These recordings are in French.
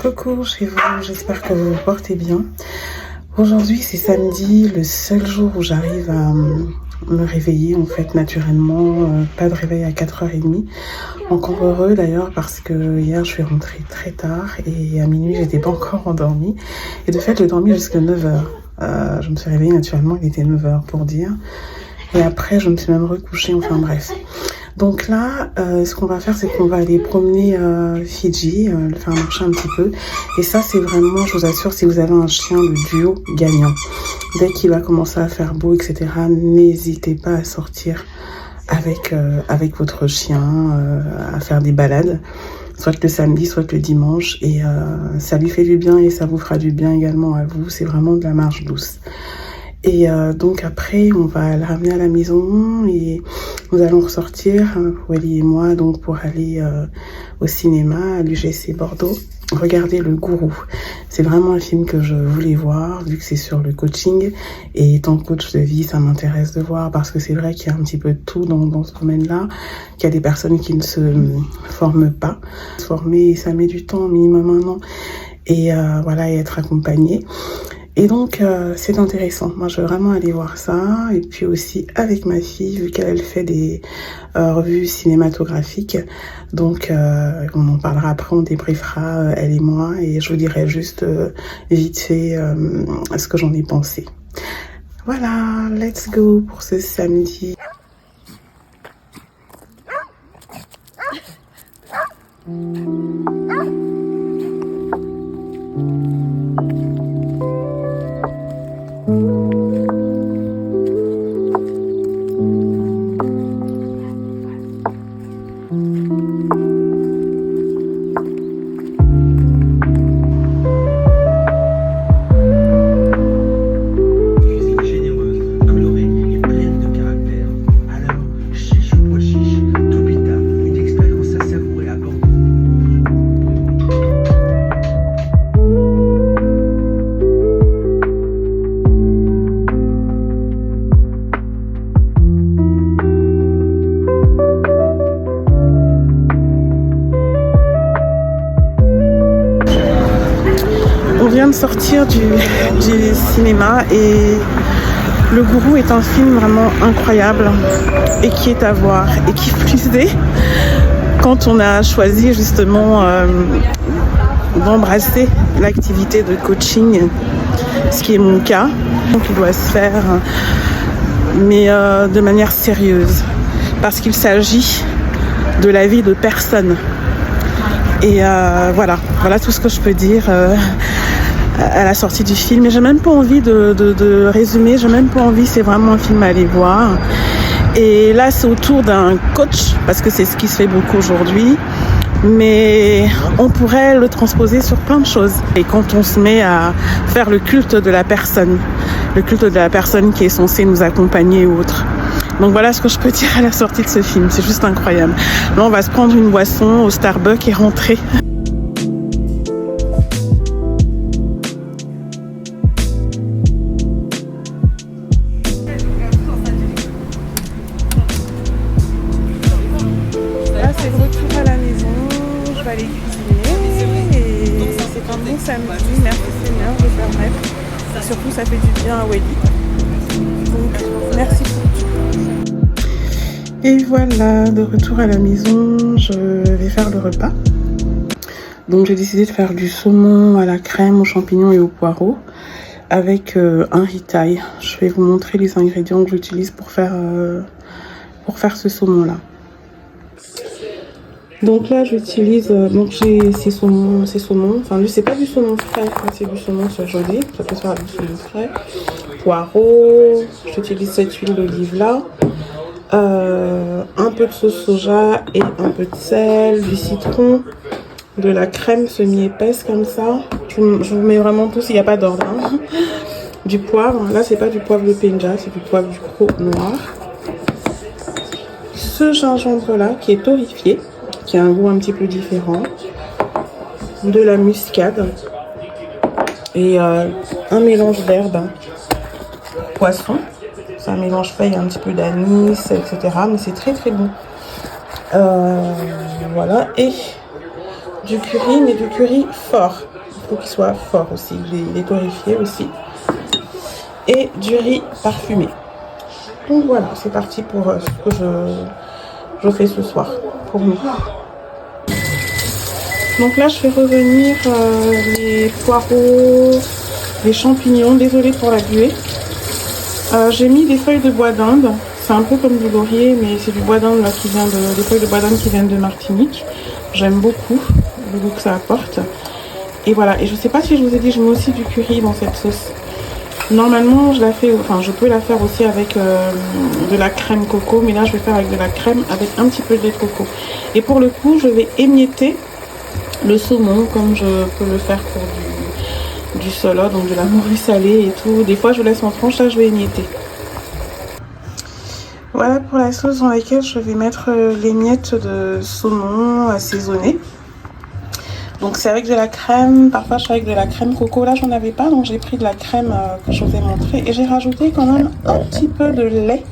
Coucou chez vous, j'espère que vous vous portez bien. Aujourd'hui c'est samedi, le seul jour où j'arrive à me réveiller en fait naturellement, pas de réveil à 4h30. Encore heureux d'ailleurs parce que hier je suis rentrée très tard et à minuit j'étais pas encore endormie. Et de fait j'ai dormi jusqu'à 9h. Je me suis réveillée naturellement, il était 9h pour dire. Et après je me suis même recouchée, enfin bref. Donc là, ce qu'on va faire, c'est qu'on va aller promener Fidji, le faire marcher un petit peu. Et ça, c'est vraiment, je vous assure, si vous avez un chien, le duo gagnant. Dès qu'il va commencer à faire beau, etc., n'hésitez pas à sortir avec votre chien, à faire des balades, soit le samedi, soit le dimanche. Et ça lui fait du bien et ça vous fera du bien également à vous. C'est vraiment de la marche douce. Et donc après, on va le ramener à la maison et nous allons ressortir, Wally et moi, donc pour aller au cinéma à l'UGC Bordeaux, regarder Le Gourou. C'est vraiment un film que je voulais voir, vu que c'est sur le coaching. Et étant coach de vie, ça m'intéresse de voir parce que c'est vrai qu'il y a un petit peu de tout dans ce domaine-là, qu'il y a des personnes qui ne se forment pas. Se former, ça met du temps, minimum 1 an, et voilà, et être accompagné. Et donc, c'est intéressant. Moi, je veux vraiment aller voir ça. Et puis aussi avec ma fille, vu qu'elle fait des revues cinématographiques. Donc, on en parlera après, on débriefera, elle et moi. Et je vous dirai juste vite fait ce que j'en ai pensé. Voilà, let's go pour ce samedi. On vient de sortir du cinéma et Le Gourou est un film vraiment incroyable et qui est à voir. Et qui plus est, quand on a choisi justement d'embrasser l'activité de coaching, ce qui est mon cas, donc il doit se faire, mais de manière sérieuse, parce qu'il s'agit de la vie de personnes. Et voilà tout ce que je peux dire à la sortie du film. Et j'ai même pas envie de résumer, j'ai même pas envie, c'est vraiment un film à aller voir. Et là, c'est autour d'un coach, parce que c'est ce qui se fait beaucoup aujourd'hui. Mais on pourrait le transposer sur plein de choses. Et quand on se met à faire le culte de la personne qui est censée nous accompagner ou autre. Donc voilà ce que je peux dire à la sortie de ce film, c'est juste incroyable. Là, on va se prendre une boisson au Starbucks et rentrer. Là, c'est le retour à la maison, je vais aller cuisiner et c'est un bon samedi, merci Seigneur de permettre. Surtout, ça fait du bien à Wally. Donc, merci pour tout. Et voilà, de retour à la maison, je vais faire le repas. Donc j'ai décidé de faire du saumon à la crème, aux champignons et aux poireaux avec un ritaille. Je vais vous montrer les ingrédients que j'utilise pour faire ce saumon-là. Donc là j'utilise, donc j'ai ces saumons, enfin lui c'est pas du saumon frais, c'est du saumon surgelé, ça peut se faire du saumon frais. Poireaux, j'utilise cette huile d'olive là. Un peu de sauce soja et un peu de sel, du citron, de la crème semi-épaisse comme ça. Je vous mets vraiment tout, il n'y a pas d'ordre. Hein. Du poivre, là c'est pas du poivre de Penja, c'est du poivre du Croc noir. Ce gingembre là qui est torréfié, qui a un goût un petit peu différent. De la muscade et un mélange d'herbes poisson. C'est un mélange fait, il y a un petit peu d'anis, etc. Mais c'est très très bon. Voilà. Et du curry, mais du curry fort. Il faut qu'il soit fort aussi, il est torréfié aussi. Et du riz parfumé. Donc voilà, c'est parti pour ce que je fais ce soir pour nous. Donc là, je fais revenir les poireaux, les champignons. Désolée pour la buée. J'ai mis des feuilles de bois d'Inde. C'est un peu comme du laurier, mais c'est du bois d'Inde là qui vient des feuilles de bois d'Inde qui viennent de Martinique. J'aime beaucoup le goût que ça apporte. Et voilà. Et je sais pas si je vous ai dit, je mets aussi du curry dans cette sauce. Normalement, je peux la faire aussi avec de la crème coco, mais là, je vais faire avec de la crème avec un petit peu de lait de coco. Et pour le coup, je vais émietter le saumon comme je peux le faire pour du solo, donc de la morue salée et tout. Des fois, je laisse en tranche, là, je vais émietter. Voilà pour la sauce dans laquelle je vais mettre les miettes de saumon assaisonnées. Donc c'est avec de la crème, parfois je fais avec de la crème coco. Là j'en avais pas, donc j'ai pris de la crème que je vous ai montré. Et j'ai rajouté quand même un petit peu de lait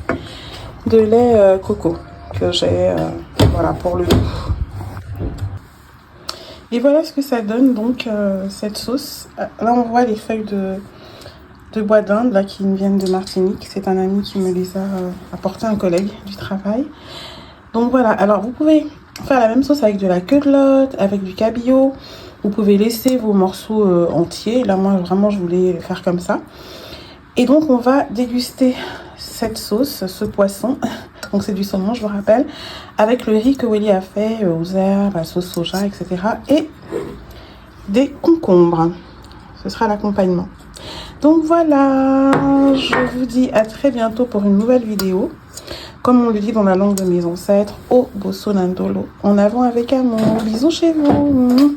coco que j'ai voilà, pour le goût. Et voilà ce que ça donne donc cette sauce. Là on voit les feuilles de bois d'Inde là qui viennent de Martinique. C'est un ami qui me les a apporté, un collègue du travail. Donc voilà, alors vous pouvez faire la même sauce avec de la queue-de-lotte, avec du cabillaud. Vous pouvez laisser vos morceaux entiers. Là, moi, vraiment, je voulais faire comme ça. Et donc, on va déguster cette sauce, ce poisson. Donc, c'est du saumon, je vous rappelle. Avec le riz que Willy a fait aux herbes, la sauce soja, etc. Et des concombres. Ce sera l'accompagnement. Donc, voilà. Je vous dis à très bientôt pour une nouvelle vidéo. Comme on le dit dans la langue de mes ancêtres, au Bosso Nandolo. En avant avec amour. Bisous chez vous.